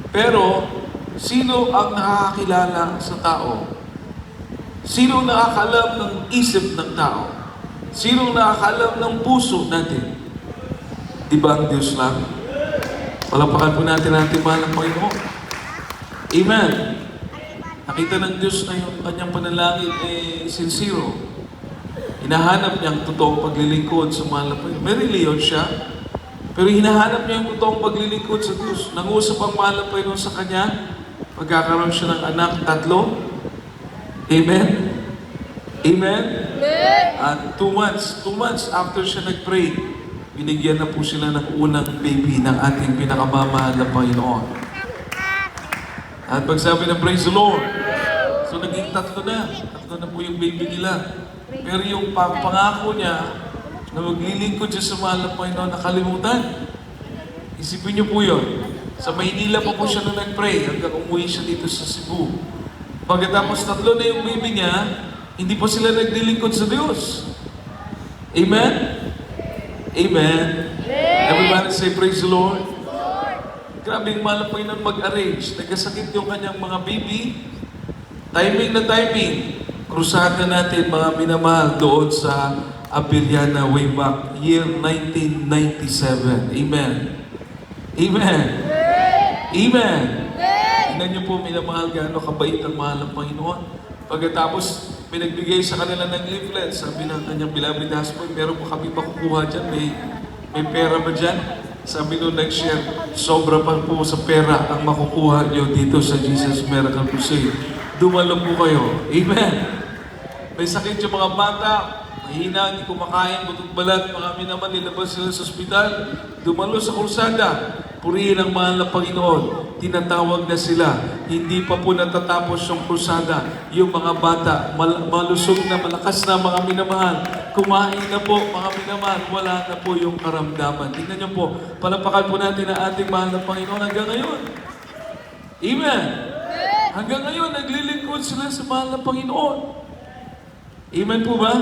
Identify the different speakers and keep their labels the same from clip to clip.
Speaker 1: Pero, sino ang nakakakilala sa tao? Sino ang nakakalam ng isip ng tao? Sino ang nakakalam ng puso natin? Di ba ang Diyos lang? Palapakan po natin mahal ng Panginoon. Amen. Nakita ng Diyos na yung kanyang panalangin sincero. Hinahanap niya ang totoong paglilingkod sa mahal ng Panginoon. May reliyon siya, pero hinahanap niya ang totoong paglilingkod sa Diyos. Nangusap ang mahal ng Panginoon sa kanya, pagkakaroon siya ng anak, 3. Amen? Amen? At 2 months after siya nag-pray, binigyan na po sila ng unang baby ng ating pinakamamahal na Panginoon. At pagsabi ng praise the Lord, so naging 3 na po yung baby nila. Pero yung pangako niya, na maglilingkod siya sa mahal na Panginoon, nakalimutan. Isipin niyo po yun. Sa Maynila pa po siya nung nag-pray, hanggang umuwi siya dito sa Cebu. Pagkatapos 3 na yung baby niya, hindi pa sila naglilingkod sa Diyos. Amen? Amen? Everybody say, praise the Lord. Grabe yung mahal na Panginoon mag-arrange. Nagkasakit yung kanyang mga baby. Timing na timing. Krusada natin mga minamahal doon sa Abiliana way back year 1997. Amen. Amen. Amen. Tingnan niyo po minamahal gaano kabait ang mahal ng Panginoon. Pagkatapos pinagbigay sa kanila ng leaflet, sabi ng kanyang beloved husband, meron po kami makukuha dyan, may pera ba dyan? Sabi nung nag-share, sobra pa po sa pera ang makukuha nyo dito sa Jesus Miracle Crusade. Dumalo po kayo. Amen. May sakit yung mga bata, mahina, hindi kumakain, butot balat, marami naman nilabas sila sa ospital. Dumalo sa kursada, purihin ang mahal na Panginoon. Tinatawag na sila. Hindi pa po natatapos yung kursada. Yung mga bata, malusog na, malakas na mga minamahal. Kumain na po, mga minamahal. Wala na po yung karamdaman. Tingnan niyo po, palapakan po natin ang ating mahal na Panginoon hanggang ngayon. Amen. Hanggang ngayon, naglilingkod sila sa mahal na Panginoon. Amen po ba?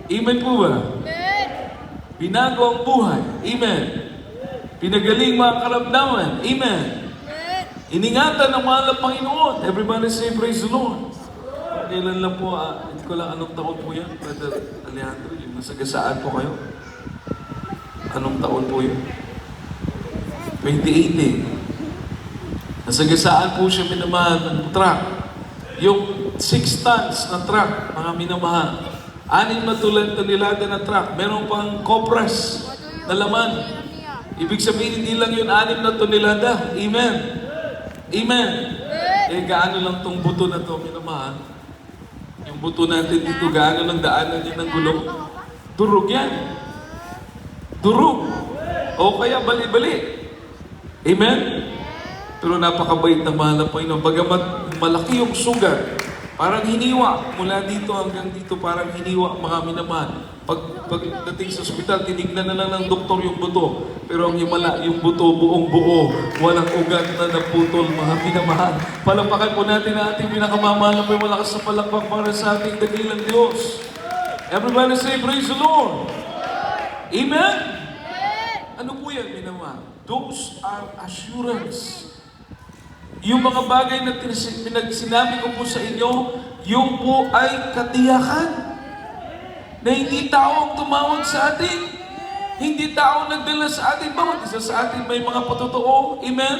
Speaker 1: Amen po ba? Binago ang buhay. Amen. Pinagaling mga karamdaman. Amen. Iningatan ng mahal na Panginoon. Everybody say, praise the Lord. Kailan lang po, hindi ko lang anong taon po yan, Brother Alejandro, yung nasagasaan po kayo. Anong taon po yun? 2018. Nasagasaan po siya minamahal ng truck. Yung 6 tons na truck, mga minamahal. 6 na tonelada na truck. Meron pang copras na laman. Ibig sabihin, hindi lang yun 6 na tonelada. Amen. Amen. Gaano lang tong buto na to, minamahal? Yung buto natin dito, gaano lang daanan yun ng gulong? Durog yan. Durog. O kaya bali-bali. Amen? Pero napakabait na mahal na Panginoon. Bagamat malaki yung sugat, parang hiniwa. Mula dito hanggang dito, parang hiniwa mga minamahal. Pagdating sa ospital, tinignan na lang ng doktor yung buto. Pero ang himala, yung buto buong buo. Walang ugat na naputol, mga minamahal. Palampakan po natin ang ating pinakamamahal na may malakas sa palakpak para sa ating dakilang Diyos. Everybody say, praise the Lord. Amen? Ano po yan, minamahal? Those are assurance. Yung mga bagay na sinabi ko po sa inyo, yung po ay katiyakan. Na hindi tao ang tumawag sa atin. Hindi tao nagdala sa atin. Bawat isa sa atin may mga patotoo. Amen?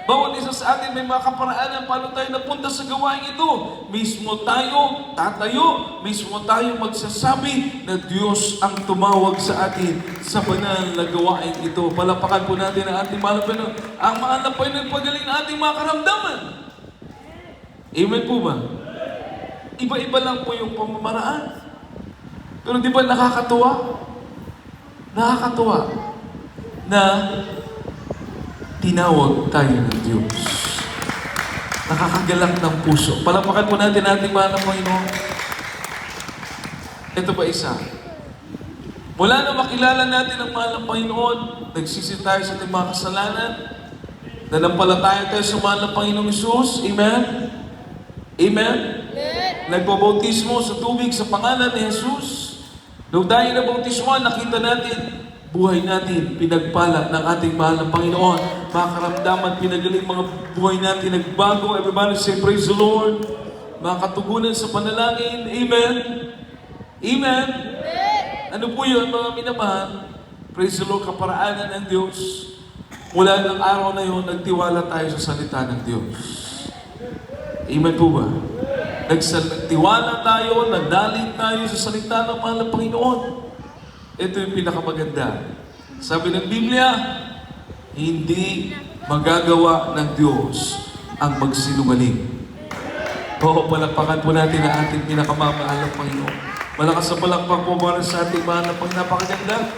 Speaker 1: Bawat isa sa atin may mga kaparaanan paano tayo napunta sa gawain ito. Mismo tayo, tatayo. Mismo tayo magsasabi na Diyos ang tumawag sa atin sa banal na gawain ito. Palapakan po natin ang ating mahal na Panginoon. Ang mahal na Panginoon pagaling na ating mga karamdaman. Amen po ba? Iba-iba lang po yung pamamaraan. Pero di ba nakakatuwa? Nakakatuwa na tinawag tayo ng Diyos. Nakakagalak ng puso. Palapakan po natin ating mahal na Panginoon. Ito ba isa? Mula na makilala natin ang mahal ng Panginoon, nagsisi tayo sa ating mga kasalanan, nanampalataya tayo sa mahal ng Panginoong Isus. Amen? Amen? Nagbabautismo sa tubig sa pangalan ni Jesus. Nung tayo na bautismo, nakita natin, buhay natin, pinagpala ng ating mahal ng Panginoon. mga karamdaman, pinagaling mga buhay natin, nagbago. Everybody say, praise the Lord. Mga katugunan sa panalangin. Amen. Amen. Ano po yun, mga minamahal? Praise the Lord, kaparaanan ng Diyos. Mula ng araw na yun, nagtiwala tayo sa salita ng Diyos. Amen po ba? Nagtiwala tayo, nagdaling tayo sa salita ng mahal na Panginoon. Ito yung pinakamaganda. Sabi ng Biblia, hindi magagawa ng Diyos ang magsinungaling. Oo, palakpakan po natin ang ating pinakamamahal na Panginoon. Malakas sa palakpak po para sa ating mahal na Panginoon. Napakaganda.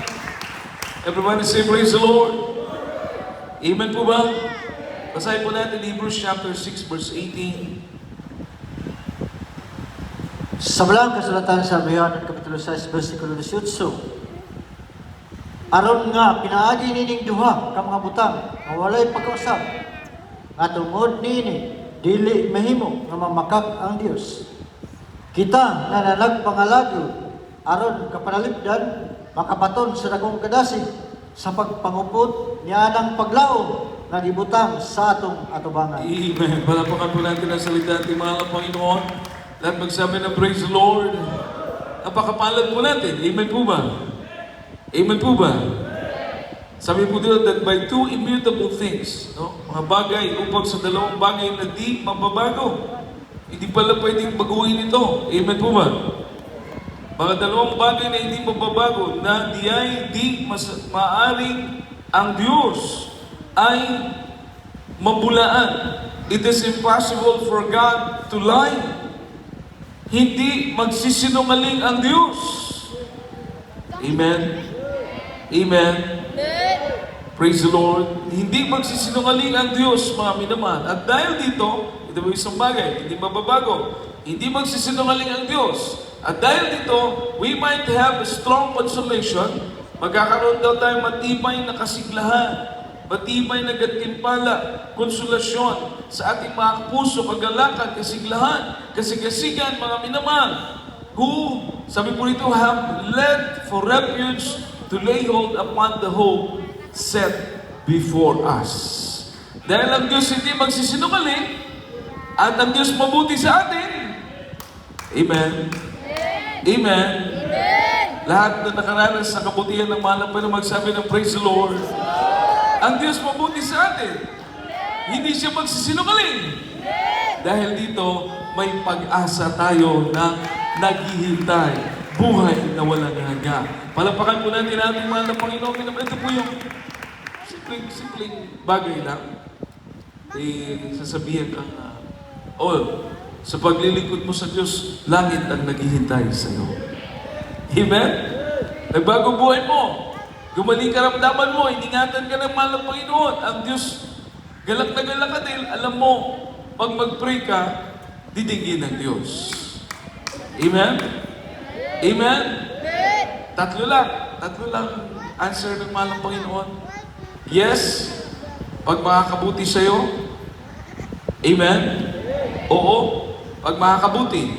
Speaker 1: Everybody say, praise the Lord. Amen po ba? Basahin po natin Hebrews chapter 6 verse 18.
Speaker 2: Sa balang kasulatan sa Bihanan Kapitulo 6, versikulo 18. Aron nga, pinaagi nining duha ka mga butang, nga walay pagkausap, nga tungod nini, dili mahimo nga mamakak ang Dios. Kita na nagpangalagyo, aron kapanalipdan, makapaton sa dagong kadasig, sa pagpangupot niya ng paglaom na gibutang sa atong atubangan.
Speaker 1: Amen. Palapakan po natin ang salita ng mahal na Panginoon. Lahat magsabi ng praise the Lord. Napakapalad po natin. Amen po ba? Amen po ba? Sabi po dito that by two immutable things, no? Mga bagay upang sa dalawang bagay na di mababago. Hindi pala pwedeng baguhin ito. Amen po ba? Mga dalawang bagay na hindi mababago na di maaring ang Diyos ay mabulaan. It is impossible for God to lie. Hindi magsisinungaling ang Diyos. Amen. Amen. Praise the Lord. Hindi magsisinungaling ang Diyos, mga minamahal. At dahil dito, ito ba isang bagay, hindi mababago. Hindi magsisinungaling ang Diyos. At dahil dito, we might have a strong consolation. Magkakaroon daw tayo matibay na kasiglahan, matibay na gantimpala, konsolasyon sa ating mga puso, kagalakan, kasiglahan, kasigasigan, mga minamahal, who, sabi po rito, have led for refuge to lay hold upon the hope set before us. Dahil ang Diyos hindi magsisinungaling, at ang Diyos mabuti sa atin. Amen. Amen. Lahat na nakaranas sa kabutihan ng mahal na Panginoon, magsabi ng praise the Lord. Ang Diyos mabuti sa atin. Hindi siya magsisinungaling. Dahil dito, may pag-asa tayo na naghihintay. Buhay na walang hanggan. Palapakan po natin ating mahal na Panginoon. Ito po yung simpleng bagay lang. Sasabihin kang, sa paglilingkod mo sa Diyos, langit ang naghihintay sa iyo. Amen? Nagbago buhay mo. Gumaling karamdaman mo, iningatan ka ng mahal ng Panginoon. Ang Diyos, galak na galak ka dahil alam mo, pag mag-pray ka, didinggin ng Diyos. Amen? Amen? Tatlo lang answer ng mahal ng Panginoon. Yes, pag makakabuti sa'yo. Amen? Oo, pag makakabuti.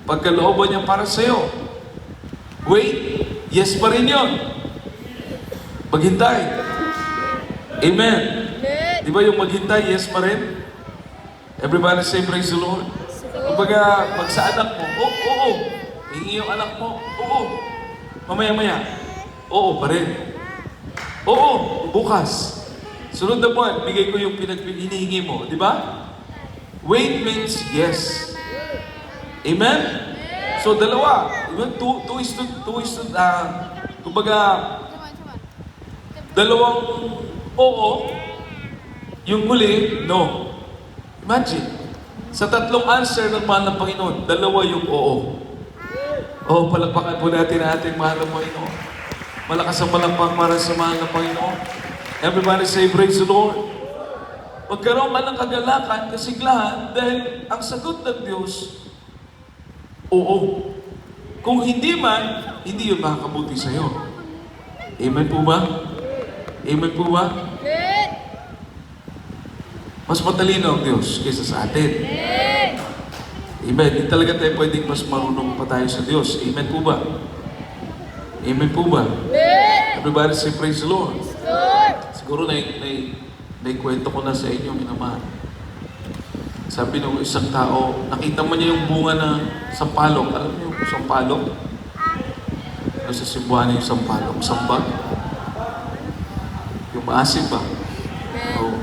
Speaker 1: Pagkalooban niya para sa'yo. Wait, yes pa rin yun. Maghintay. Amen. Di ba yung maghintay, yes pa rin? Everybody say praise the Lord. Kumbaga, pag sa anak mo, oo. Hingi yung anak mo, oo. Mamaya-maya, oo pa rin. Oo, bukas. Sunod na buwan, bigay ko yung hinihingi mo. Di ba? Wait means yes. Amen? So, dalawa. Two is to, kumbaga, dalawang oo, yung huli, no. Imagine, sa tatlong answer ng mahal ng Panginoon, dalawa yung oo. Oh, palakpakan po natin ang ating mahal ng Panginoon. Malakas ang palakpak para sa mahal ng Panginoon. Everybody say, praise the Lord. Magkaroon ka ng kagalakan, kasiglahan, dahil ang sagot ng Diyos, oo. Kung hindi man, hindi yun makakabuti sa'yo. Amen po ba? Amen po ba? Mas matalino ang Diyos kaysa sa atin. Amen. Hindi talaga tayo pwedeng mas marunong pa tayo sa Diyos. Amen po ba? Amen po ba? Everybody say praise the Lord. Siguro Naikwento ko na sa inyo, minamahal. Sabi ng isang tao, nakita mo niya yung bunga ng sampalok. Alam niyo yung sampalok? Ano sa Cebuano yung sampalok? Sambag? Yung maasim ba? Oo.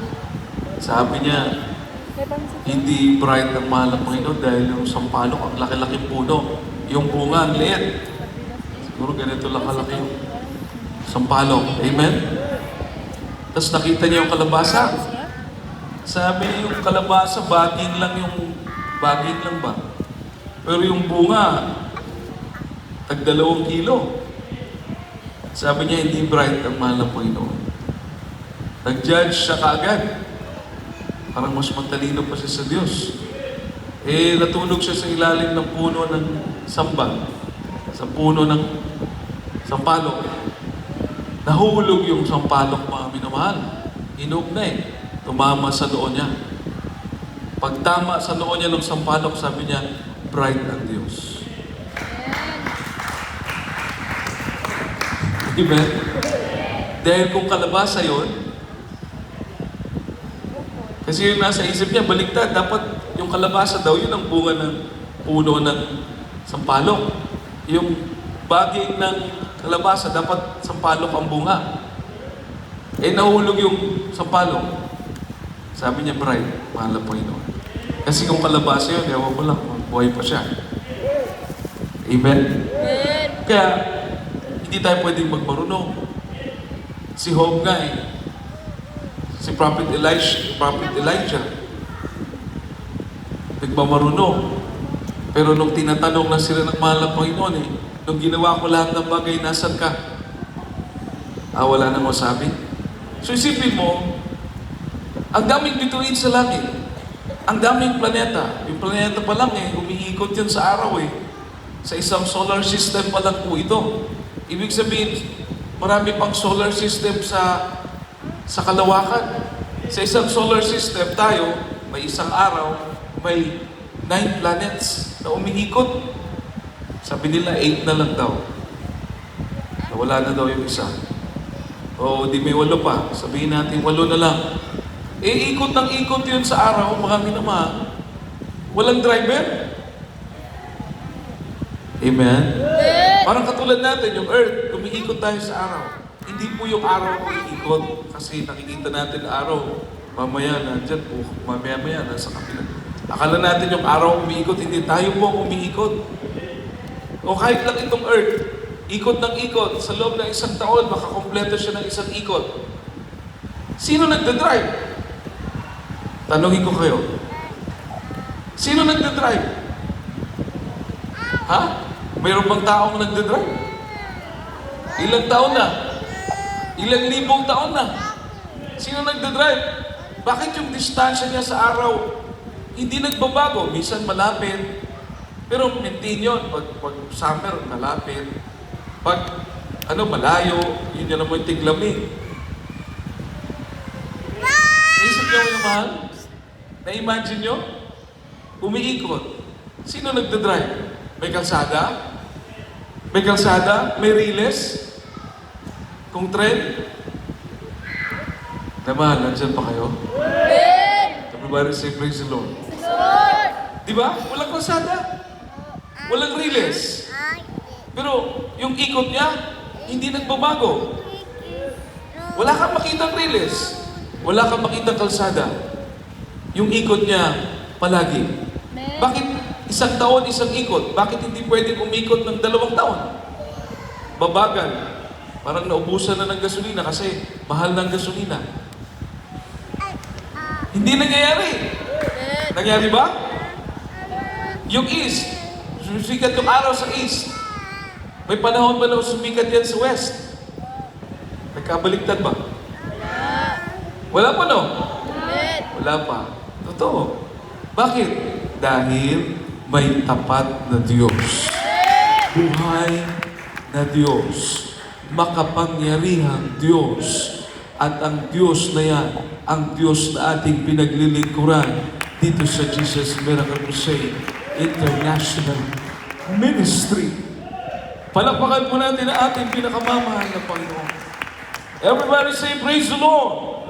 Speaker 1: Sabi niya, hindi bright ang mahal ng Panginoon dahil yung sampalok, ang laki-laking puno. Yung bunga, ang liit. Siguro ganito lang kalaki yung sampalok. Amen? Tapos nakita niya yung kalabasa. Sabi niya yung kalabasa, baging lang ba? Pero yung bunga, tag 2 kilo. Sabi niya, hindi bright ang mahal ng Panginoon. Nag-judge siya kaagad. Parang mas matalino pa siya sa Diyos. Natulog siya sa ilalim ng puno ng sambag. Sa puno ng sampalok. Nahulog yung sampalok, mga minamahal. Inog na Tumama sa noo niya. Pagtama sa noo niya ng sampalok, sabi niya, bright ang Diyos. Amen? Dahil kung kalabasa yun, kasi yung nasa isip niya, baliktad. Dapat yung kalabasa daw, yun ang bunga ng puno ng sampalok. Yung baging ng kalabasa, dapat sampalok ang bunga. Nahulog yung sampalok. Sabi niya, bright, mahal na Panginoon. Kasi kung kalabasa yun, ewan ko lang, buhay pa siya. Amen? Kaya, hindi tayo pwedeng magmarunong. Si Job nga si Prophet Elijah, nagmamarunong. Pero nung tinatanong na sila ng mahal na Panginoon, nung ginawa ko lahat ng bagay, nasan ka? Wala nang masabi. So isipin mo, ang daming bituin sa langit. Ang daming planeta. Yung planeta pa lang umiikot yan sa araw Sa isang solar system pa lang po ito. Ibig sabihin, marami pang solar system sa kalawakan. Sa isang solar system, tayo, may isang araw, may 9 planets na umiikot. Sabi nila, 8 na lang daw. Nawala na daw yung isa. Di may 8 pa. Sabihin natin, 8 na lang. Ikot ng ikot yun sa araw, mga minamahal. Walang driver. Amen? Parang katulad natin, yung earth, umiikot tayo sa araw. Hindi po yung araw umiikot kasi nakikita natin araw. Mamaya nandyan po, mamaya nasa kapila. Akala natin yung araw umiikot, hindi tayo po ang umiikot. O kahit lang itong earth, ikot ng ikot, sa loob ng isang taon, makakompleto siya ng isang ikot. Sino nagdadrive? Tanungin ko kayo. Sino nagdadrive? Ha? Mayroon bang taong nagdadrive? Ilang taon na? Ilang libong taon na? Sino nagdadrive? Bakit yung distansya niya sa araw hindi nagbabago? Minsan malapit. Pero maintain yun. Pag summer, malapit. Pag malayo, yun yan naman yung tiglamig. Naisip niyo yung mahal? Na-imagine nyo? Umiikot. Sino nagdadrive? May kalsada? May kalsada? May riles? Kung trend? Naman, nandyan pa kayo? Everybody say, praise the Lord. Diba? Walang kalsada. Walang riles. Pero yung ikot niya, hindi nagbabago. Wala kang makitang riles. Wala kang makitang kalsada. Yung ikot niya, palagi. Bakit isang taon, isang ikot? Bakit hindi pwedeng umikot ng 2 taon? Babagal. Parang naubusan na ng gasolina kasi mahal ng gasolina. Hindi nangyayari. Nangyari ba? Yung east, sumikat yung araw sa east. May panahon ba na sumikat yan sa west? Nagkabaliktad ba? Wala pa, no? Wala pa. Totoo. Bakit? Dahil may tapat na Diyos. Buhay na Diyos. Makapangyarihang Diyos. At ang Diyos na yan, ang Diyos na ating pinaglilingkuran dito sa Jesus Miracle Crusade International Ministry. Palakpakan po natin ang ating pinakamamahal na Panginoon. Everybody say, praise the Lord!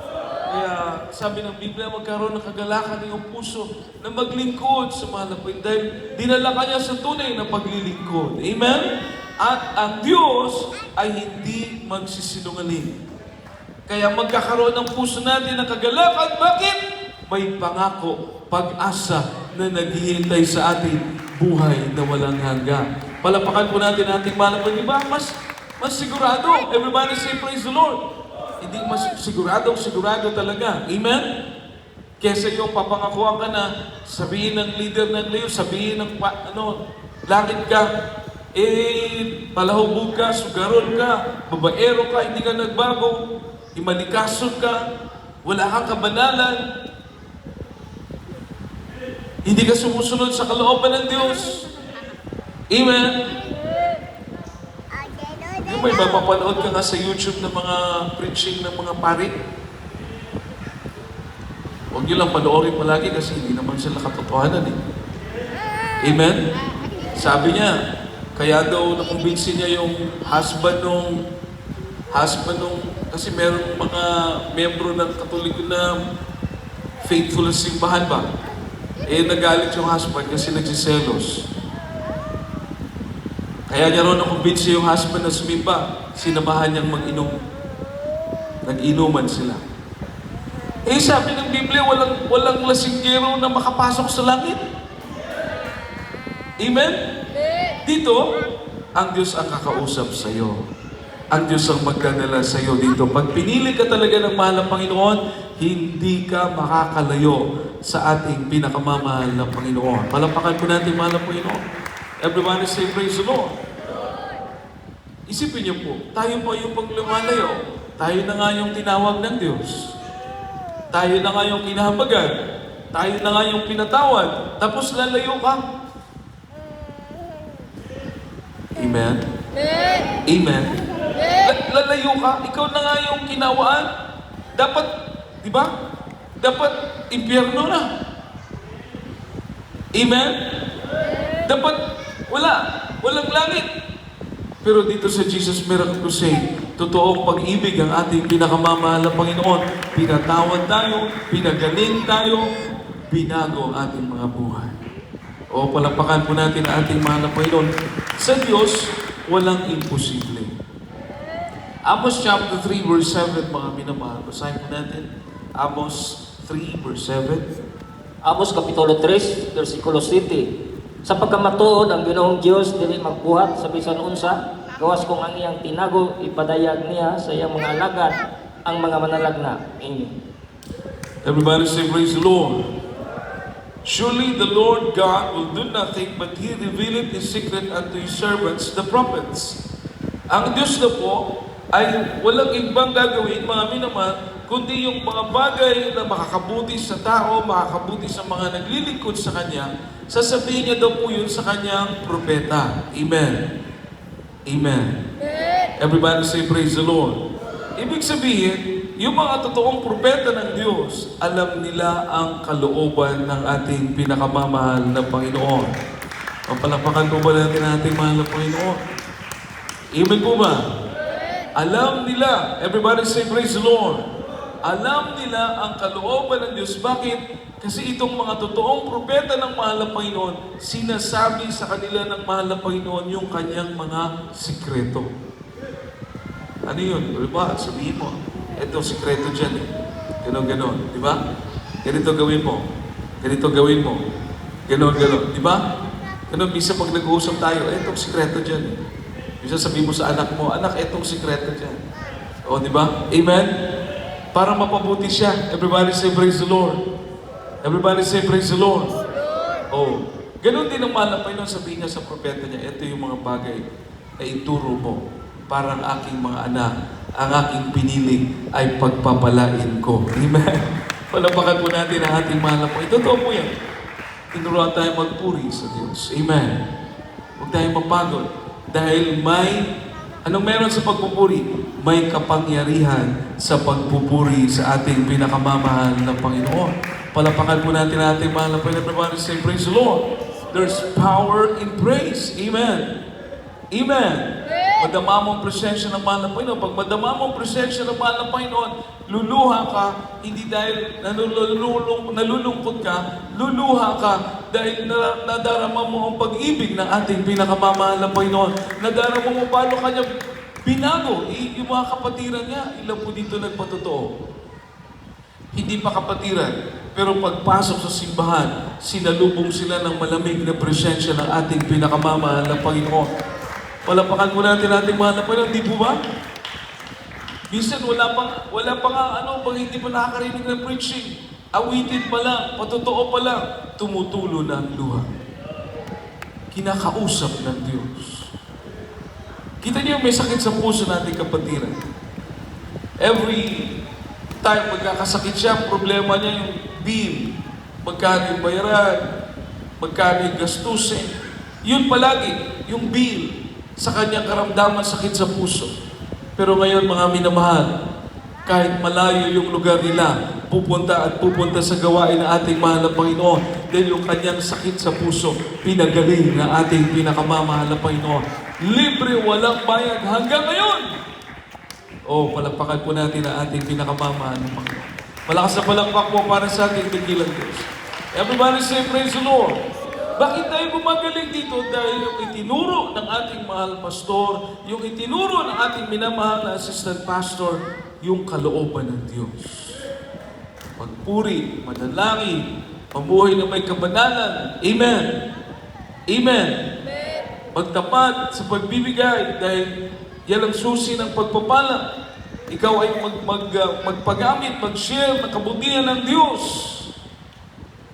Speaker 1: Kaya sabi ng Biblia, magkaroon ng kagalakan ng iyong puso na maglingkod sa mahal na Panginoon dahil dinala ka niya sa tunay na paglilingkod. Amen? At ang Diyos ay hindi magsisinungaling. Kaya magkakaroon ng puso natin ng kagalakan. Bakit? May pangako, pag-asa na naghihintay sa atin buhay na walang hanggan. Palapakan po natin ang ating mahal na Panginoon. Diba? Mas sigurado. Everybody say, praise the Lord. Hindi mas sigurado talaga. Amen? Kesa yung papangakuan ka na, sabihin ng leader ng Leo, sabihin ng langit ka, palahubog ka, sugarol ka, babaero ka, hindi ka nagbago, imalikasod ka, wala kang kabanalan, hindi ka sumusunod sa kalooban ng Diyos. Amen? Yung may mapapanood ka nga sa YouTube ng mga preaching ng mga pari. Huwag nyo lang panoorin palagi kasi hindi naman sila katotohanan eh. Amen? Sabi niya, kaya daw nakumbinsi niya yung husband nung kasi merong mga membro ng Katoliko na faithful sa simbahan ba? Nagalit yung husband kasi nagsiselos. Kaya niya ron nakumbinsi yung husband na sumimba, sinamahan niyang mag-inom. Nag-inuman sila. Sabi ng Biblia, walang lasinggero na makapasok sa langit. Amen? Dito, ang Diyos ang kakausap sa iyo. Ang Diyos ang magdadala sa iyo dito. Pag pinili ka talaga ng mahal ng Panginoon, hindi ka makakalayo sa ating pinakamamahal na Panginoon. Palapakan po natin mahal ng Panginoon. Everybody say, praise the Lord. Isipin niyo po, tayo pa yung paglumalayo. Tayo na nga yung tinawag ng Diyos. Tayo na nga yung kinahabagan. Tayo na nga yung pinatawad. Tapos lalayo ka. Amen? Amen? Lalayo ka. Ikaw na nga yung kinawaan. Dapat, di ba? Dapat impyerno na. Amen? Dapat walang langit. Pero dito sa Jesus Miracle Crusade, totoong pag-ibig ang ating pinakamamahal na Panginoon. Pinatawad tayo, pinagaling tayo, binago ang ating mga buhay. O palapakan po natin ang ating mahal na Panginoon. Sa Diyos, walang imposible. Amos chapter 3 verse 7, mga minamahal. Basahin po natin. Amos 3 verse 7.
Speaker 3: Amos Kapitulo 3, versikulo 7. Sa pagkamatuod ang Ginoong Diyos dili magbuhat sa bisan unsa, gawas kung ang iyang tinago ipadayag niya sa iyang mga alagad ang mga manalagna. Amen.
Speaker 1: Everybody say, praise the Lord. Surely the Lord God will do nothing but He revealeth His secret unto His servants, the prophets. Ang Diyos na po ay walang ibang gagawin, mga minamahal, kundi yung mga bagay na makakabuti sa tao, makakabuti sa mga naglilingkod sa Kanya, sasabihin niya daw po yun sa Kanyang propeta. Amen. Amen. Everybody say, praise the Lord. Ibig sabihin, yung mga totoong propeta ng Diyos, alam nila ang kalooban ng ating pinakamamahal na Panginoon. Palapakan po ba natin ang ating mahal na Panginoon? Amen po ba? Alam nila. Everybody say, praise the Lord. Alam nila ang kalooban ng Diyos. Bakit? Kasi itong mga totoong propeta ng mahal na Panginoon, sinasabi sa kanila ng mahal na Panginoon yung kanyang mga sikreto. Ano yun? Diba? Sabihin mo, ito sikreto dyan eh. Ganon. Diba? Ganito gawin mo. Ganito gawin mo. Ganon. Diba? Ganon, bisa pag nag-uusap tayo, itong sikreto dyan eh. Bisa sabihin mo sa anak mo, anak, itong sikreto dyan. O, diba? Amen? Para mapabuti siya. Everybody say, praise the Lord. Everybody say, praise the Lord. Oh, ganun din ang mahal na Panginoon, sabihin niya sa propeta niya, ito yung mga bagay na ituro mo para ang aking mga anak, ang aking pinili ay pagpapalain ko. Amen? Palapakan po natin ang ating mahal na Panginoon. Totoo po yan. Tinuruan tayo magpuri sa Diyos. Amen? Huwag tayong mapagod. Dahil anong meron sa pagpupuri? May kapangyarihan sa pagpupuri sa ating pinakamamahal na Panginoon. Palapakan po natin ang ating mahal na Panginoon. Everybody say, praise the Lord. There's power in praise. Amen. Amen. Madama mo ang presensya ng mahal na Panginoon. Pag madama mo ang presensya ng mahal na Panginoon, luluha ka, hindi dahil nalulungkot ka, luluha ka dahil nadarama mo ang pag-ibig ng ating pinakamamahal na Panginoon. Nadarama mo paano kanya binago. Yung mga kapatiran niya, ilan po dito nagpatotoo? Hindi pa kapatiran, pero pagpasok sa simbahan, sinalubong sila ng malamig na presensya ng ating pinakamamahal na Panginoon. Palapakan mo natin ating mahal na Panginoon, di po ba? Minsan wala pa nga pag hindi pa nakakarinig ng preaching, awitin pa lang, patotoo pa lang, tumutulo na ang luha. Kinakausap ng Diyos. Kita niyo may sakit sa puso nating kapatiran. Every time magkakasakit siya, problema niya yung bill, magkano yung bayaran, magkano yung gastusin. Yun palagi, yung bill sa kanyang karamdaman, sakit sa puso. Pero ngayon mga minamahal, kahit malayo yung lugar nila, pupunta sa gawain ng ating mahal na Panginoon dahil yung kanyang sakit sa puso, pinagaling ng ating pinakamamahal na Panginoon. Libre, walang bayad hanggang ngayon. Palakpakan po natin ang ating pinakamamahal na Panginoon. Malakas na palakpak po para sa ating dakilang Diyos. Everybody say, praise the Lord. Bakit tayo gumagaling dito? Dahil yung itinuro ng ating mahal pastor, yung itinuro ng ating minamahal na assistant pastor, yung kalooban ng Diyos. Pagpuri, manalangin, mabuhay na may kabanalan. Amen. Amen. Magtapat sa pagbibigay dahil yan ang susi ng pagpapala. Ikaw ay magpagamit, mag-share ng kabutihan ng Diyos.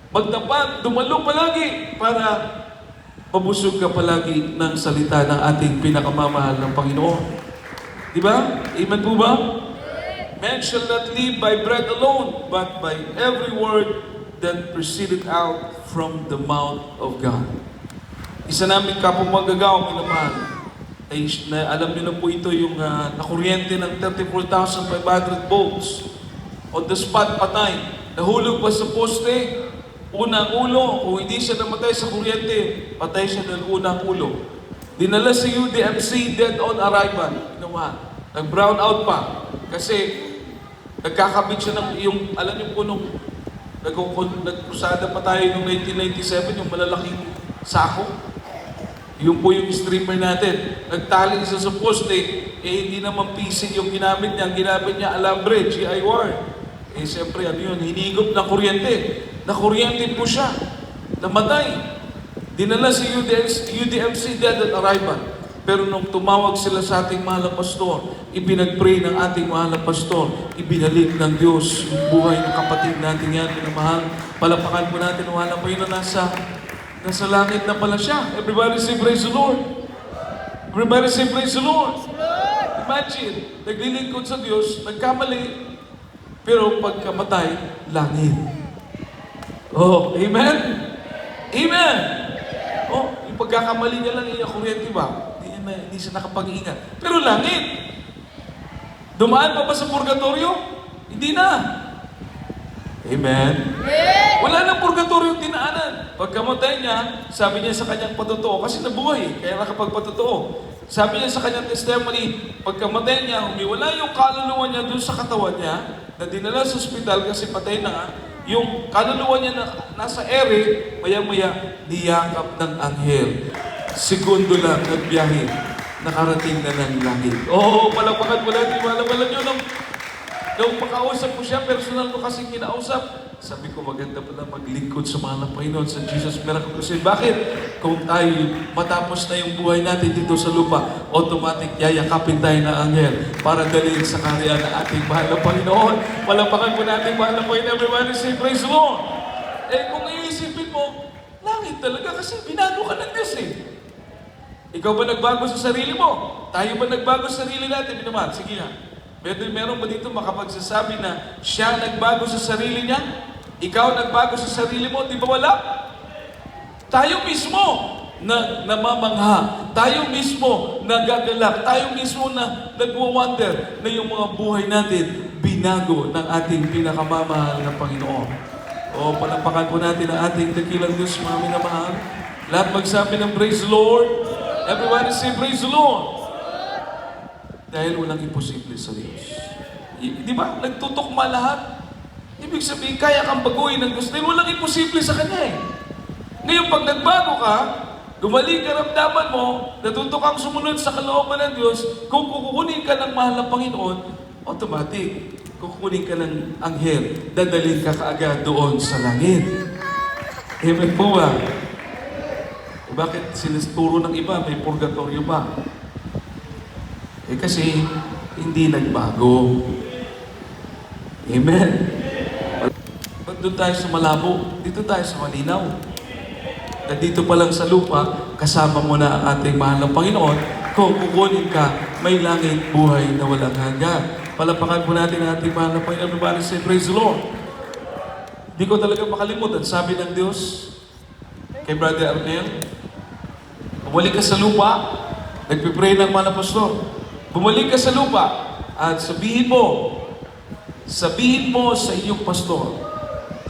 Speaker 1: Magtapat, dumalo palagi para mabusog ka palagi ng salita ng ating pinakamamahal ng Panginoon. Di ba? Amen po ba? Man shall not live by bread alone, but by every word that proceeded out from the mouth of God. Isa namin kapong magagawa, minamahal, ay alam niyo na po ito yung nakuryente ng 34,500 volts. On the spot, patay. Nahulog pa sa poste, unang ulo. Kung hindi siya namatay sa kuryente, patay siya ng unang ulo. Dinala sa UDMC, dead on arrival. Nag-brown out pa. Kasi nagkakabit siya ng alam niyo po nung nagkrusada pa tayo noong 1997, yung malalaking sako. Yun po yung streamer natin. Nagtali siya sa poste, hindi naman pisig yung ginamit niya. Ang ginamit niya, alambre, GI wire. Siyempre, hinigop na kuryente. Nakuryente po siya. Namatay. Dinala si UDMC dead on arrival. Pero nung tumawag sila sa ating mahal na pastor, ipinag-pray ng ating mahal na pastor, ibinalik ng Diyos yung buhay ng kapatid natin yan, minamahal. Palapakan po natin, mahal na Panginoon, nasa langit na pala siya. Everybody say, praise the Lord. Everybody say, praise the Lord. Imagine, naglilingkod sa Diyos, nagkamali, pero pagkamatay, langit. Amen? Amen! Yung pagkakamali niya lang, kuryente ba? Hindi siya nakapag-iingat. Pero langit! Dumaan pa ba sa purgatorio? Hindi na. Amen? Wala nang purgatorio dinaanan. Pagkamatay niya, sabi niya sa kanyang patotoo, kasi nabuhay, kaya nakapagpatotoo. Sabi niya sa kanyang testimony, pagkamatay niya, humiwala yung kaluluwa niya dun sa katawan niya, na dinala sa ospital kasi patay na nga, yung kaluluwa niya na nasa ere, maya-maya, niyakap ng anghel. Segundo lang, nagbiyahe, nakarating na ng langit. Palapakan mo natin, malabalan nyo nung makausap ko siya, personal ko kasi kinausap. Sabi ko, maganda pala maglingkod sa mga ng Panginoon sa Jesus Miracle Crusade. Bakit? Kung tayo matapos na yung buhay natin dito sa lupa, automatic yayakapin tayo na anghel para dalhin sa karya ng ating mahal na Panginoon. Palapakan po natin, mahal na Panginoon. Everybody say, praise the Lord. Kung iisipin mo, langit talaga kasi binago ka ng Diyos Ikaw ba nagbago sa sarili mo? Tayo ba nagbago sa sarili natin? Binaman, sige nga. Meron ba dito makapagsasabi na siya nagbago sa sarili niya? Ikaw nagbago sa sarili mo? Di ba wala? Tayo mismo na namamangha. Tayo mismo nagagalak. Tayo mismo na nagwa-wonder na yung mga buhay natin binago ng ating pinakamamahal na Panginoon. Palapakan po natin ang ating dakilang Diyos, mga minamahal. Lahat magsabi ng praise the Lord. Everybody say praise the Lord. Dahil walang imposible sa Diyos. Di ba? Nagtutukma lahat. Ibig sabihin, kaya kang baguhin ng Diyos dahil walang imposible sa Kanya eh. Ngayon, pag nagbago ka, gumaling ka ramdaman mo, natuto kang sumunod sa kalooban ng Diyos, kung kukunin ka ng mahal na Panginoon, automatic, kukunin ka ng anghel, dadalhin ka kaagad doon sa langit. Amen po ba? Bakit sinisturo ng iba, may purgatorio pa? Kasi hindi nagbago. Amen. Pag doon tayo sa malabo, dito tayo sa malinaw. Na dito pa lang sa lupa, kasama mo na ang ating mahal na Panginoon. Kung kukunin ka, may langit buhay na walang hanggan. Palapakan po natin ang ating mahal na Panginoon. Everybody say, praise the Lord. Hindi ko talaga makalimutan. Sabi ng Diyos kay Brother Arnel, bumalik ka sa lupa, nagpipray ng mga pastor. Bumalik ka sa lupa at sabihin mo sa inyong pastor,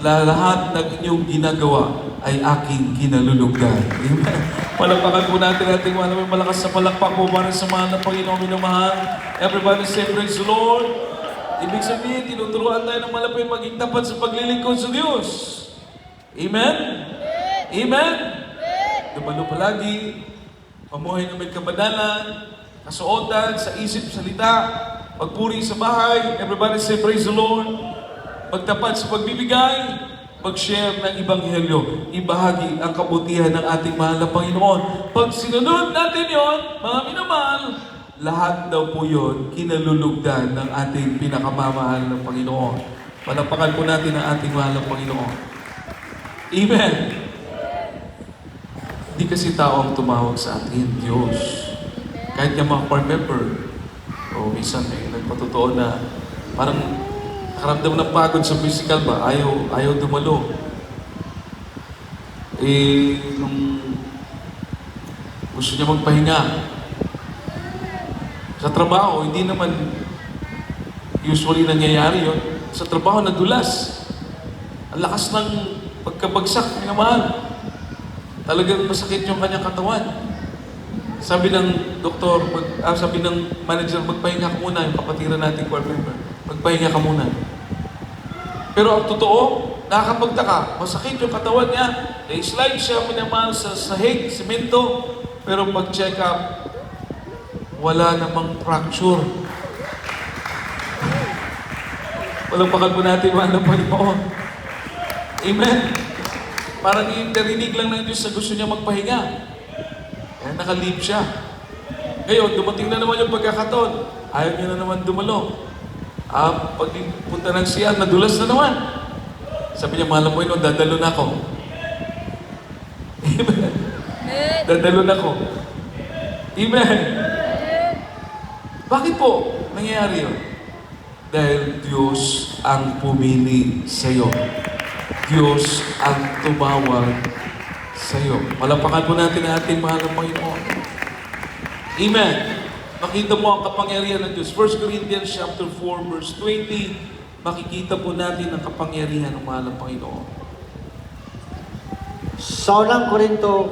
Speaker 1: lahat ng inyong ginagawa ay aking kinalulugdan. Amen. Palapakan po natin ating malakas sa palakpak po para sa mahal na Panginoon minamahal. Everybody say, praise the Lord. Ibig sabihin, tinuturuan tayo ng malapit maging tapat sa paglilingkod sa Diyos. Amen? Amen? Dumalo palagi, mamuhay na may kabanalan, kasuotan, sa isip, salita, pagpuri sa bahay. Everybody say, praise the Lord. Magtapat sa pagbibigay, mag-share ng Ebanghelyo, ibahagi ang kabutihan ng ating mahal na Panginoon. Pag sinunod natin yon, mga minamahal, lahat daw po yon kinalulugdan ng ating pinakamamahal na Panginoon. Palapakan po natin ang ating mahal na Panginoon. Amen. Hindi kasi tao ang tumawag sa atin, Diyos. Kahit yung mga core member, o minsan may nagpatotoo na parang karamdam ng pagod sa physical ba, ayaw dumalo. Nung gusto niya magpahinga, sa trabaho, hindi naman usually nangyayari yun. Sa trabaho, nadulas. Ang lakas ng pagkabagsak, minamahal. Talagang masakit yung kanyang katawan. Sabi ng doktor, sabi ng manager, magpahinga ka muna, yung kapatiran natin core member. Magpahinga ka muna. Pero ang totoo, nakakapagtaka, masakit yung katawan niya, slide siya minamahal sa sahig, semento, pero pag-check up, wala namang fracture. Walang pakal po natin, mahal na Panginoon. Amen. Parang narinig lang ng Diyos na gusto niya magpahinga. Kaya naka-leave siya. Ngayon, dumating na naman yung pagkakataon. Ayaw niya na naman dumalo. Pag punta ng siya, nadulas na naman. Sabi niya, mahal na Panginoon, dadalo na ako. Amen. Dadalo na ako. Amen. Bakit po nangyayari yun? Dahil Diyos ang pumili sa iyo. Diyos ang tumawag sa iyo. Malapakan po natin ang ating mahal na Panginoon. Amen. Makita mo ang kapangyarihan ng Diyos. 1 Corinthians chapter 4, verse 20, makikita po natin ang kapangyarihan ng mahal na Panginoon.
Speaker 2: Sa unang Korinto,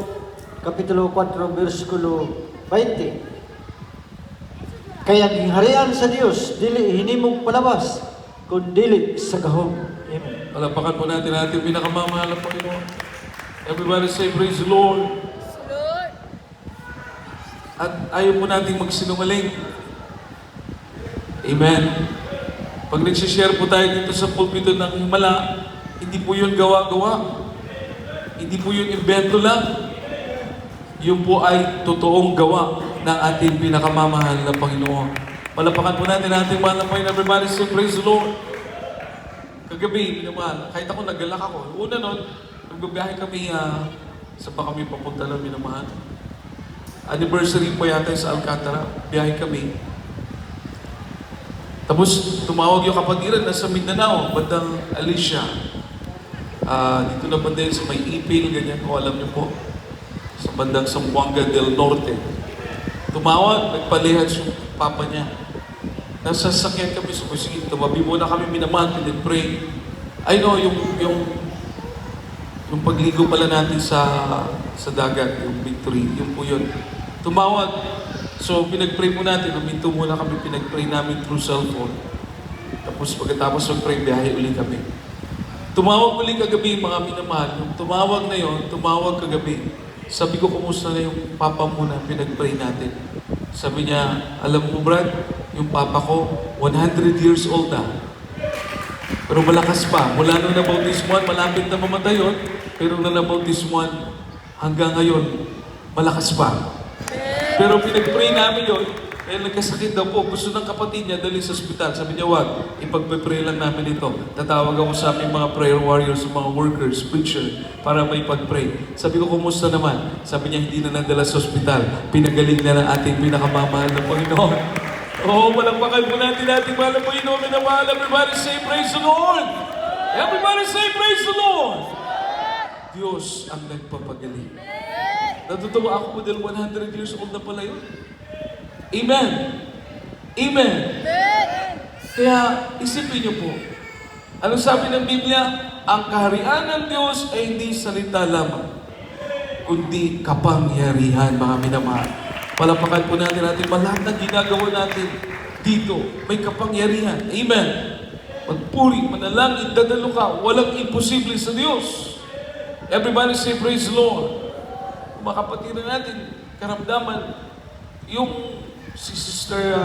Speaker 2: Kapitulo 4, versikulo 20. Kaya gingharian sa Dios, dili hinimog palabas, kundi sa gahom. Amen.
Speaker 1: Palapakan po natin ang ating pinakamamahal na Panginoon. Everybody say, praise the Lord. At ayaw po natin magsinungaling. Amen. Pag nagsishare po tayo dito sa pulpito ng himala, hindi po yun gawa-gawa. Hindi po yun invento lang. Yun po ay totoong gawa ng ating pinakamamahal na Panginoon. Palapakan po natin ating mahal na Panginoon. Everybody say, praise the Lord. Kagabi, minamahal, kahit ako naggalak ako. Una nun, nagbabiyahe kami, sa pa kami papunta lang, minamahal. Anniversary po yata sa Alcantara. Biyahe kami. Tapos, tumawag yung kapatiran na sa Mindanao, bandang Alicia. Dito na ba din sa may Ipil, ganyan ko, alam niyo po. Sa bandang Zamboanga del Norte. Tumawag, nagpalihas yung papa niya. Nasa sakyan kami, so sige, tumabi muna kami minamahal, pinag-pray. I know, yung pagligo pala natin sa dagat, yung victory, yun po yun. Tumawag. So, pinag-pray po natin, huminto muna kami, pinag-pray namin through cellphone. Tapos pagkatapos mag-pray, biyahe uli kami. Tumawag uli kagabi, mga minamahal. Nung tumawag na yon, tumawag kagabi. Sabi ko, kumusta na yung papa mo na pinag-pray natin? Sabi niya, alam mo Brad, yung papa ko, 100 years old na. Pero malakas pa. Mula nung nabautismuhan, malapit na mamatay yun. Pero nung nabautismuhan, hanggang ngayon, malakas pa. Pero pinag-pray namin yun, dahil nagkasakit daw po, gusto ng kapatid niya dali sa ospital. Sabi niya, wag, ipag-pray lang namin ito. Tatawag ako sa aming mga prayer warriors, mga workers, preacher, para may pag-pray. Sabi ko, kumusta naman? Sabi niya, hindi na nadala sa ospital. Pinagaling na ng ating pinakamamahal na Panginoon. Oo, palakpakan po natin ating mahal na Panginoon. Minamahal, everybody say, praise the Lord! Everybody say, praise the Lord! Diyos ang nagpapagaling. Natutuwa ako po dahil 100 years old na pala yun. Amen. Amen. Kaya isipin niyo po, anong sabi ng Biblia? Ang kaharian ng Diyos ay hindi salita lamang, kundi kapangyarihan, mga minamahal. Palapakan po natin lahat ng ginagawa natin dito, may kapangyarihan. Amen. Magpuri, manalangin, dadalo ka, walang imposible sa Diyos. Everybody say, praise the Lord. Mga kapatid natin, karamdaman, yung si Sister,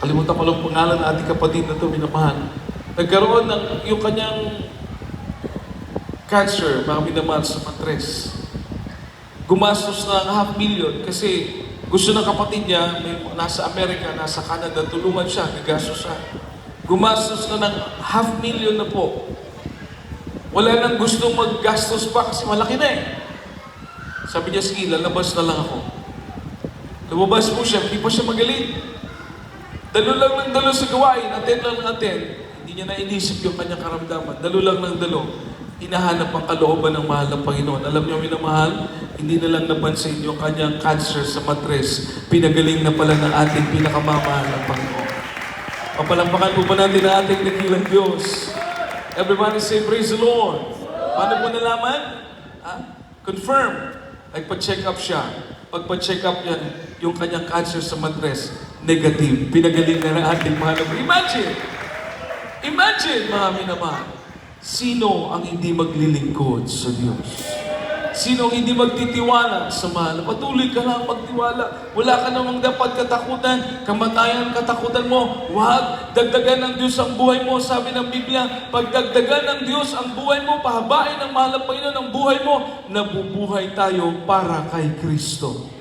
Speaker 1: kalimutan ko lang pangalan ng ating kapatid na ito, minamahal. Nagkaroon ng yung kanyang cancer, mga minamahal, sa matres. Gumastos ng 500,000 kasi gusto ng kapatid niya, may, nasa Amerika, nasa Canada, tulungan siya, gagastos siya. Gumastos na ng 500,000 na po. Wala nang gustong maggastos pa kasi malaki na eh. Sabi niya, sige, lalabas na lang ako. Lumabas po siya, hindi pa siya magaling. Dalo lang ng dalo sa gawain, attend lang ng attend. Hindi niya na inisip yung kanyang karamdaman. Dalo lang ng dalo. Hinahanap ang kalooban ng mahal ng Panginoon. Alam niyo, minamahal, hindi na lang napansin yung kanyang cancer sa matres. Pinagaling na pala ng ating pinakamamahal ng Panginoon. Papalampakan po ba natin ang ating nagilang Diyos? Everybody say, praise the Lord. Paano po nalaman? Confirm. Nagpa-check up siya. Pagpa-check up yan, yung kanyang cancer sa matres, negative. Pinagaling na ng ating mahal ng Panginoon. Imagine! Imagine, mga minamahal. Sino ang hindi maglilingkod sa Diyos? Sino ang hindi magtitiwala sa mahal? Patuloy ka lang magtiwala. Wala ka namang dapat katakutan. Kamatayan katakutan mo. Huwag. Dagdagan ng Diyos ang buhay mo. Sabi ng Biblia, pagdagdagan ng Diyos ang buhay mo, pahabain ng mahal ng Panginoon ang buhay mo, nabubuhay tayo para kay Kristo.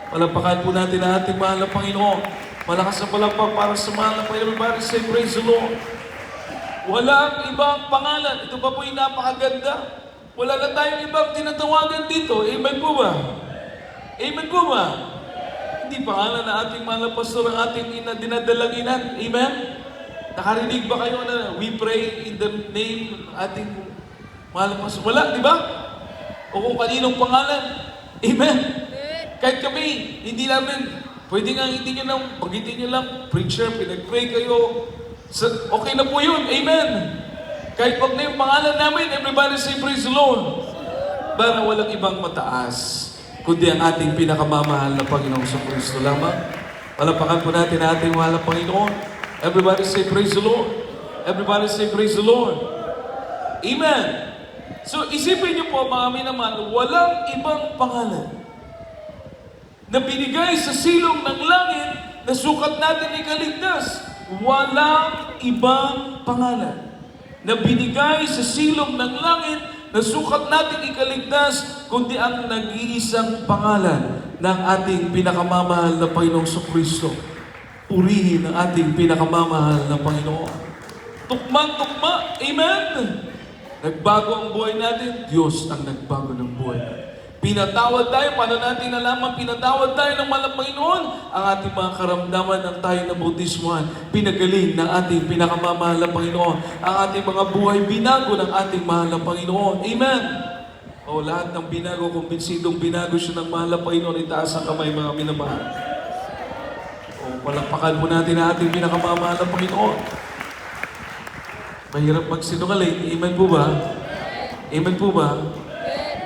Speaker 1: Palapakan po natin ang ating mahal ng Panginoon. Malakas na palapag para sa mahal ng Panginoon. Everybody say, praise the Lord. Walang ibang pangalan. Ito pa po yung napakaganda. Wala na tayong ibang tinatawagan dito. Amen po ba? Amen po ba? Hindi pangalan na ating mahal na pastor ang ating dinadalaginan. Amen? Nakarinig ba kayo na we pray in the name ating mahal na pastor? Wala, di ba? O kung kaninong pangalan. Amen? Kahit kami, hindi namin, pwede nga hindi nyo lang, pagitin nyo lang, preacher, pinag-pray kayo. Okay na po yun. Amen. Kahit wag na yung pangalan namin, everybody say praise the Lord. Para walang ibang mataas, kundi ang ating pinakamamahal na Panginoong sa Kristo lamang. Palapakan po natin ang ating mahal na Panginoon. Everybody say praise the Lord. Everybody say praise the Lord. Amen. So isipin niyo po mga minamahal, walang ibang pangalan na binigay sa silong ng langit na sukat natin ikaligtas. Walang ibang pangalan na binigay sa silong ng langit na sukat natin ikaligtas, kundi ang nag-iisang pangalan ng ating pinakamamahal na Panginoong Kristo. Purihin ang ating pinakamamahal na Panginoon. Tukmang-tukma, amen! Nagbago ang buhay natin, Diyos ang nagbago ng buhay natin. Pinatawad tayo, paano natin nalaman pinatawad tayo ng mahal na Panginoon? Ang ating mga karamdaman ng tayo na bautismuhan, pinagaling ng ating pinakamamahal na Panginoon. Ang ating mga buhay, binago ng ating mahal na Panginoon. Amen! O lahat ng binago, kumbinsidong binago siya ng mahal na Panginoon, itaas ang kamay mga minamahal. O palakpakan mo natin ang ating pinakamamahal na Panginoon. Mahirap magsinungaling. Amen po ba? Amen po ba?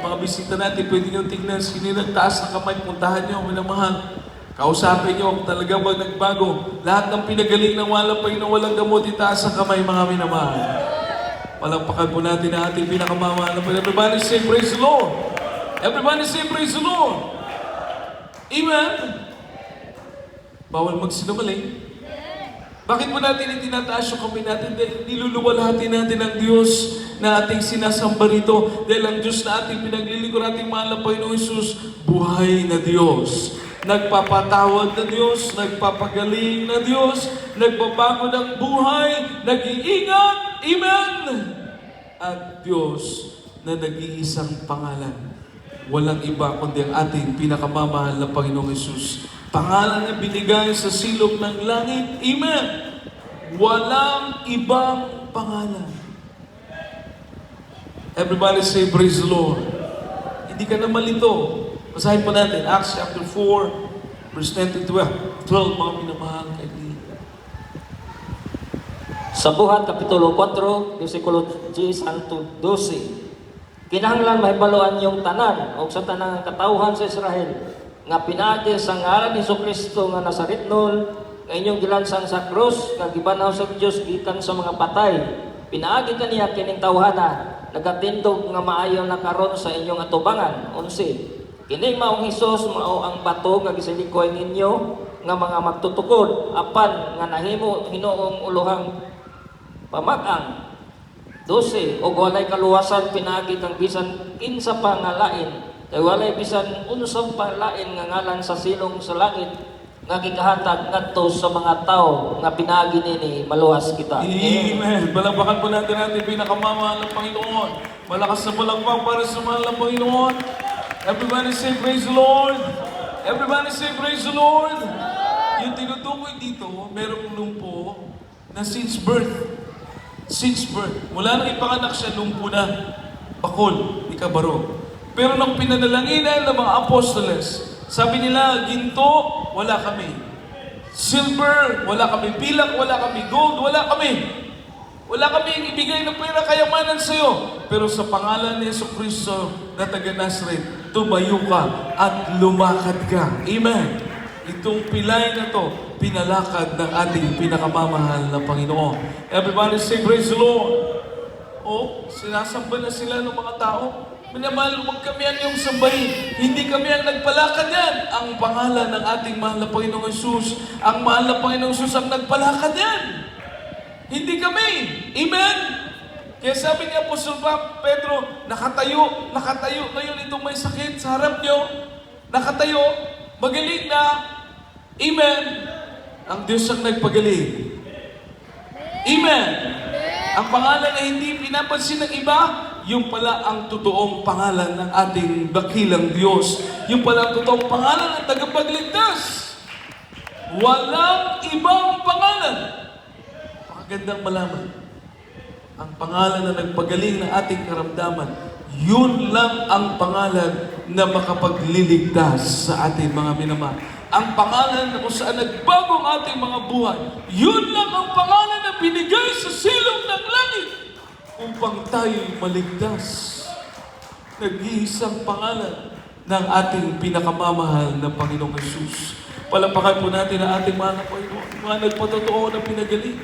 Speaker 1: Mga bisita natin, pwede nyo tingnan sino yung nagtaas ng kamay, puntahan nyo, minamahal. Kausapin niyo kung talaga bang nagbago. Lahat ng pinagaling ng walang Panginoon, walang gamot, itaas ang kamay, mga minamahal. Palakpakan po natin ang ating pinakamamahal na Panginoon. Everybody say praise the Lord. Everybody say praise the Lord. Amen. Bawal magsinungaling. Bakit po natin itinataas yung kamay natin? Dahil niluluwalhati natin ang Diyos na ating sinasamba rito. Dahil ang Diyos na ating pinaglilingkod, ating mahal na Panginoong Isus, buhay na Diyos. Nagpapatawad na Diyos, nagpapagaling na Diyos, nagbabago ng buhay, nag-iingat, amen! At Diyos na nag-iisang pangalan. Walang iba kundi ang ating pinakamamahal na Panginoong Isus. Pangalan na binigay sa silog ng langit, amen! Walang ibang pangalan. Everybody say, praise the Lord. Hindi ka na malito. Basahin po natin, Acts chapter 4, verse 10 to 12. 12, mga minamahal kaibigan.
Speaker 3: Sa Buhat, Kapitulo 4, versikulo 10 hangtod 12. Kinahanglan mahibaloan yung tanan o sa tanang katauhan sa Israel nga pinaagi sa ngaran ni Jesucristo nga Nazaretnon nga inyong gilansang sa krus nga gibanaw sa Dios gikan sa mga patay. Pinaagi kaniya kining tawhana nagatindog nga maayo na karon sa inyong atubangan. 11. Kining maong Hesus mao ang bato nga gisilikoy ninyo nga mga magtutukod apan nga nahimo Hinoong ulohang pamag-ang. 12. Og walay kaluwasan pinaagi kang bisan kinsa pa nga lain kay walay bisan unsang pa lain nga ngalan sa silong sa langit nga gikahatag ngadto sa mga tawo nga pinaagi nini maluwas kita.
Speaker 1: Amen. Palakpakan po natin ating pinakamamahal ng Panginoon. Malakas na palakpak para sa mahal ng Panginoon. Everybody say praise the Lord. Everybody say praise the Lord. Yung tinutukoy dito, merong lumpo na since birth. Since birth. Mula nang ipanganak siya, lumpo na. Bakol, di kabaro. Pero nang pinanalanginan ng mga apostoles, sabi nila, ginto, wala kami. Silver, wala kami. Pilak, wala kami. Gold, wala kami. Wala kami ibigay ng pera, kayamanan sa iyo. Pero sa pangalan ni Jesucristo na taga Nazareth, tumayo ka at lumakad ka. Amen. Itong pilay na to, pinalakad ng ating pinakamamahal na Panginoon. Everybody say, praise the Lord. O, sinasamba na sila ng mga tao. Minamahal, huwag kami ang iyong sambahin. Hindi kami ang nagpalakad yan. Ang pangalan ng ating mahal na Panginoong Isus, ang mahal na Panginoong Isus ang nagpalakad yan. Hindi kami. Amen? Kaya sabi ni Apostol Pedro, nakatayo ngayon itong may sakit sa harap niyo. Nakatayo, magaling na. Amen? Ang Diyos ang nagpagaling. Amen? Ang pangalan na hindi pinapansin ng iba, yung pala ang totoong pangalan ng ating dakilang Diyos. Yung pala ang totoong pangalan ng tagapagligtas. Walang ibang pangalan. Pakagandang malaman. Ang pangalan na nagpagaling ng ating karamdaman, yun lang ang pangalan na makapagliligtas sa ating mga minamahal. Ang pangalan na kung saan nagbago ang ating mga buhay, yun lang ang pangalan na binigay sa silong ng langit upang tayo'y maligtas. Nag-iisang pangalan ng ating pinakamamahal na Panginoong Hesus. Palapakan po natin ang ating mahal na Panginoon, mga nagpatotoo na pinagaling.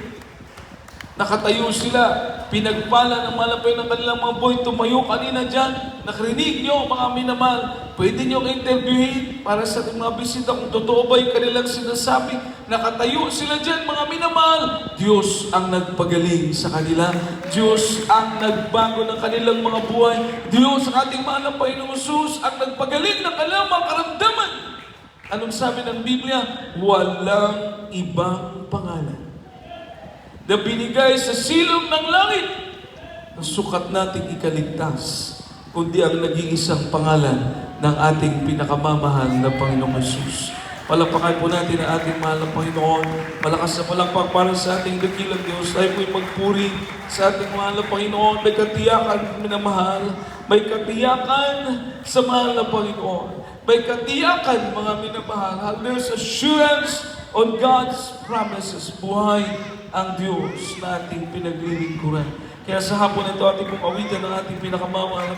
Speaker 1: Nakatayo sila, pinagpala ng malapay ng kanilang mga buhay, tumayo kanina dyan, nakarinig nyo mga minamahal, pwede nyo interviewin para sa ating mga bisita kung totoo ba yung kanilang sinasabi. Nakatayo sila dyan mga minamahal. Diyos ang nagpagaling sa kanila. Diyos ang nagbago ng kanilang mga buhay. Diyos ang ating mahal na Panginoong Hesus ang nagpagaling ng kanilang mga karamdaman. Anong sabi ng Biblia? Walang ibang pangalan na binigay sa silong ng langit na sukat nating ikaligtas, kundi ang nag-iisang pangalan ng ating pinakamamahal na Panginoong Hesus. Palakpakan po natin ang ating mahal na Panginoon. Malakas na palakpak para sa ating dakilang Diyos. Tayo po'y magpuri sa ating mahal na Panginoon. May katiyakan, minamahal. May katiyakan sa mahal na Panginoon. May katiyakan, mga minamahal. There's assurance on God's promises. Buhay ang Diyos na ating pinaglilingkuran. Kaya sa hapon ito, ating pong awitan ng ating pinakamamahal na